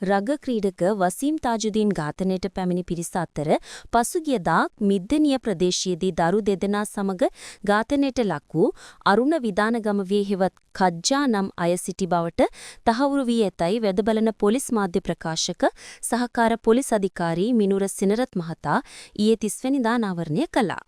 රග ක්‍රීඩක වසීම් තාජුදීන් ඝාතනයට පැමිණි පිරිස අතර පසුගියදා මිද්දනිය ප්‍රදේශයේදී දරු දෙදෙනා සමග ඝාතනයට ලක් වූ අරුණ විදානගමවේ හෙවත් කජ්ජා නම් අය සිටි බවට තහවුරු වී ඇතැයි වෙදබලන පොලිස් මාධ්‍ය ප්‍රකාශක සහකාර පොලිස් අධිකාරී මිනුර සිනරත් මහතා ඊයේ 30 වෙනිදා අනාවරණය කළා.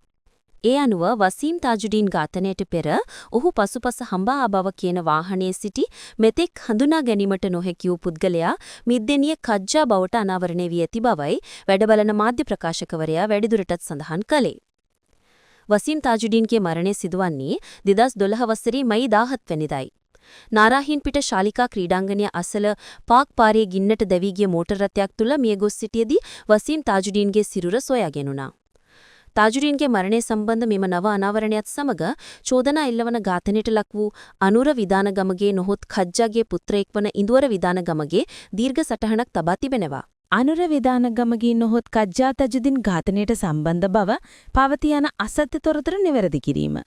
ඒ අනුව වසීම් තාජුදීන් ඝාතනයට පෙර ඔහු පසුපස හඹා ආ බව කියන වාහනයේ සිටි මෙතෙක් හඳුනා ගැනීමට නොහැකි වූ පුද්ගලයා මිද්දෙනිය කජ්ජා බවට අනාවරණය වී ඇති බවයි වැඩබලන මාධ්‍ය ප්‍රකාශකවරයා වැඩිදුරටත් සඳහන් කළේ. වසීම් තාජුදීන්ගේ මරණය සිදුවන්නේ 2012 වසරේ මයි 17 වෙනිදායි. නාරාහීන්පිට ශාලිකා ක්‍රීඩාංගණය අසල පාක් පාරේ ගින්නට දැවී ගිය මෝටර් රථයක් තුල මිය ගොස් සිටියේදී වසීම් තාජුදීන්ගේ සිරුර සොයාගෙනුණා. තාජුදීන්ගේ මරණය සම්බන්ධ මෙම නව අනාවරණයත් සමග චෝදනා එල්ලවන ඝාතනයට ලක් වූ අනුර විදානගමගේ නොහොත් කජ්ජාගේ පුත්‍රයෙක් වන ඉඳුවර විදානගමගේ දීර්ඝ සටහනක් තබා තිබෙනවා. අනුර විදානගමගේ නොහොත් කජ්ජා තාජුදීන් ඝාතනයට සම්බන්ධ බව පවති යන අසත්‍ය තොරතුරු නිවැරදි කිරීම.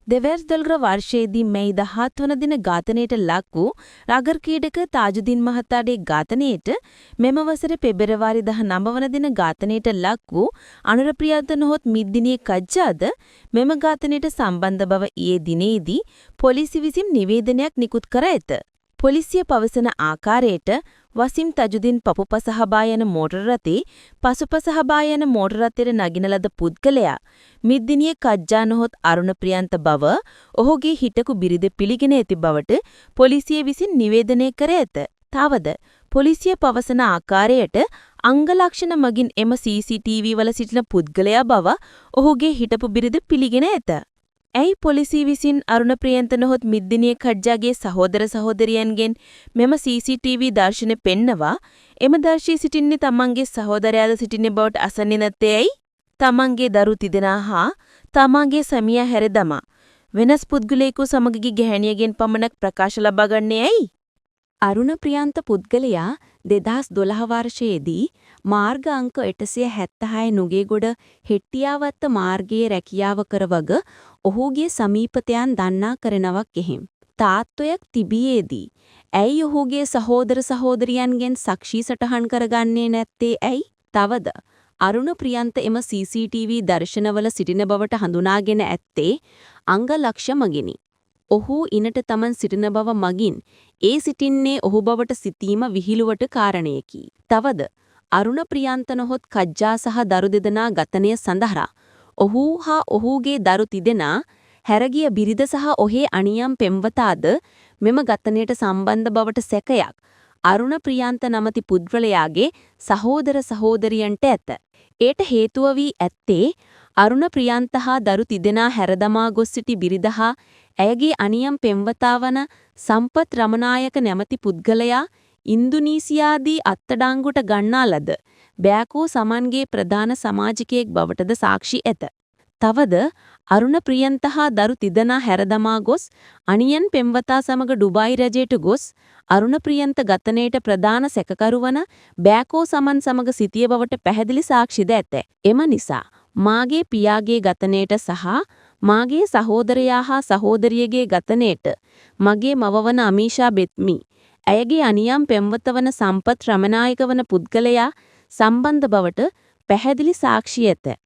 දෙවර්ස්දල්ග්‍ර වර්ෂයේදී මැයි 17 වන දින ඝාතනයට ලක් වූ රගර් ක්‍රීඩක තාජුදීන් මහතාගේ ඝාතනයට මෙම වසරේ පෙබරවාරි 19 වන දින ඝාතනයට ලක් වූ අනුර ප්‍රියන්ත නොහොත් මිද්දිනිය කජ්ජාද මෙම ඝාතනයට සම්බන්ධ බව ඊයේ දිනේදී පොලිසිය විසින් නිවේදනයක් නිකුත් කර ඇත. පොලිසිය පවසන ආකාරයට වසීම් තාජුදීන් පපුපස හබා යන මෝටර රථේ පසුපස හබා යන මෝටර රථයට නගින ලද පුද්ගලයා මිද්දිනිය කජ්ජා නොහොත් අරුණ ප්‍රියන්ත බව ඔහුගේ හිටකු බිරිඳ පිළිගෙන ඇති බවට පොලිසිය විසින් නිවේදනය කර ඇත. තවද පොලිසිය පවසන ආකාරයට අංග ලක්ෂණ මගින් එම CCTV වල සිටින පුද්ගලයා බව ඔහුගේ හිටපු බිරිඳ පිළිගෙන ඇත. ඇයි පොලිසිය විසින් අරුණ ප්‍රියන්ත නොහොත් මිද්දිනිය කජ්ජාගේ සහෝදර සහෝදරියන්ගෙන් මෙම CCTV දර්ශන පෙන්නවා එම දර්ශී සිටින්නේ තමන්ගේ සහෝදරයාද සිටින බවට අසන්නේ නැත්තේ ඇයි? තමන්ගේ දරු තිදෙනා හා තමන්ගේ සැමියා හැර දමා වෙනස් පුද්ගලයෙකු සමග ගැහැණියගෙන් පමණක් ප්‍රකාශ ලබා ගන්නේ ඇයි? අරුණ ප්‍රියන්ත පුද්ගලයා 2012 වර්ෂයේදී මාර්ග අංක 876 නුගේගොඩ හෙට්ටියාවත්ත මාර්ගයේ රැකියාව කරවග ඔහුගේ සමීපතයන් දන්නා කරනවක් එහෙම්. තාත්වයක් තිබියේදී ඇයි ඔහුගේ සහෝදර සහෝදරියන්ගෙන් සාක්ෂි සටහන් කරගන්නේ නැත්තේ ඇයි? තවද අරුණ ප්‍රියන්ත එම CCTV දර්ශනවල සිටින බවට හඳුනාගෙන ඇත්තේ අංග ලක්ෂ මගිනි. ඔහු ඉනට තමන් සිටින බව මගින් ඒ සිටින්නේ ඔහු බවට සිතීම විහිළුවට කාරණයකි. තවද අරුණ ප්‍රියන්ත නොහොත් කජ්ජා සහ දරු දෙදෙනා ඝාතනය සඳහා ඔහු හා ඔහුගේ දරු තිදෙනා හැරගිය බිරිඳ සහ ඔහේ අනියම් පෙම්වතාද මෙම ඝාතනයට සම්බන්ධ බවට සැකයක් අරුණ ප්‍රියන්ත නමැති පුද්ගලයාගේ සහෝදර සහෝදරියන්ට ඇත. ඒට හේතුව වී ඇත්තේ අරුණ ප්‍රියන්ත හා දරු තිදෙනා හැරදමා ගොස් සිටි බිරිඳ හා ඇයගේ අනියම් පෙම්වතා වන සම්පත් රමනායක නැමැති පුද්ගලයා ඉන්දුනීසියාදී අත්අඩංගුවට ගන්නා ලද බෑකෝ සමන්ගේ ප්‍රධාන සමාජිකයෙක් බවටද සාක්ෂි ඇත. තවද අරුණ ප්‍රියන්ත හා දරු තිදෙනා හැරදමා ගොස් අනියන් පෙම්වතා සමග ඩුබායි රජයට ගොස් අරුණ ප්‍රියන්ත ඝාතනයට ප්‍රධාන සැකකරු වන බෑකෝ සමන් සමග සිටිය බවට පැහැදිලි සාක්ෂිද ඇත. එම නිසා මාගේ පියාගේ ඝාතනයට සහ මාගේ සහෝදරයා හා සහෝදරියගේ ඝාතනයට මගේ මව වන අමීෂා බෙත්මි ඇයගේ අනියම් පෙම්වත වන සම්පත් රමනායක වන පුද්ගලයා සම්බන්ධ බවට පැහැදිලි සාක්ෂි ඇත.